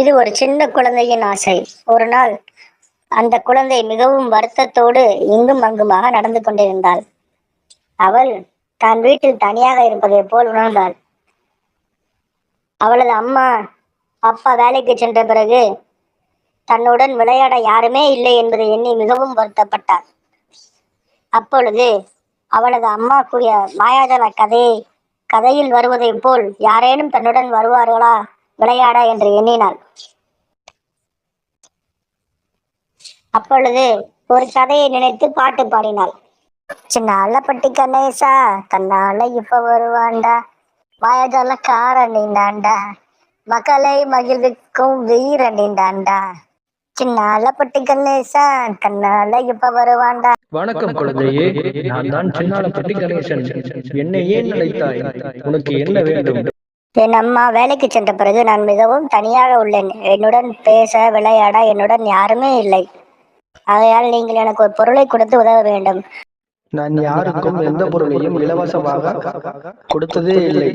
இது ஒரு சின்ன குழந்தையின் ஆசை. ஒரு நாள் அந்த குழந்தை மிகவும் வருத்தத்தோடு இங்கும் அங்குமாக நடந்து கொண்டிருந்தாள். அவள் தான் வீட்டில் தனியாக இருப்பதை போல் உணர்ந்தாள். அவளது அம்மா அப்பா வேலைக்கு சென்ற பிறகு தன்னுடன் விளையாட யாருமே இல்லை என்பதை எண்ணி மிகவும் வருத்தப்பட்டாள். அப்பொழுது அவளது அம்மா கூறிய மாயாஜால கதையில் வருவதைப் போல் யாரேனும் தன்னுடன் வருவார்களா விளையாட என்று எண்ணினாள். அப்பொழுது ஒரு கதையை நினைத்து பாட்டு பாடினாள். சின்ன அல்லப்பட்டி கணேசா தன்னால இப்ப வருவாண்டா, மாயாஜால காரணிண்டாண்டா, மக்களை மகிழ்விக்கும் வீரணிண்டாண்டா. சின்ன அல்லப்பட்டி கணேசா தன்னால இப்ப வருவாண்டா. வணக்கம் குழந்தையே, நான் தான் சின்னாலப்பட்டி கணேசன். என்னை ஏன் அழைத்தாய்? உனக்கு என்ன வேண்டும்? என் அம்மா வேலைக்கு சென்ற பிறகு நான் மிகவும் தனியாக உள்ளேன். என்னுடன் பேச விளையாட என்னுடன் யாருமே இல்லை. ஆகையால் நீங்கள் எனக்கு ஒரு பொருளை கொடுத்து உதவ வேண்டும். நான் யாருக்கும் எந்த பொருளையும் இலவசமாக கொடுத்ததே இல்லை.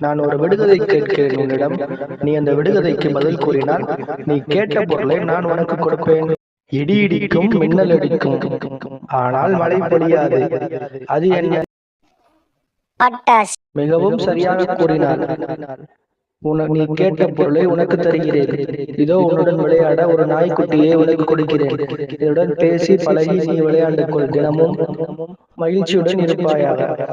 நான் ஒரு விடுகதை கேட்கிறேன் உன்னிடம். நீ அந்த விடுகதைக்கு பதில் கூறினால் நீ கேட்ட பொருளை நான் உனக்கு கொடுப்பேன். இடி இடிக்கும், மின்னல் அடிக்கும், ஆனால் மழை பொழியாது. அது என்ன? பட்டாசு. மிகவும் சரியாக கூறினார். நீ கேட்ட பொருளை உனக்கு தருகிறேன். இதோ உன்னுடன் விளையாட ஒரு நாய்க்குட்டியை உனக்கு கொடுக்கிறேன். இதனுடன் பேசி பழகி நீ விளையாண்டு கொள். தினமும் மகிழ்ச்சியுடன் இருப்பாயாக.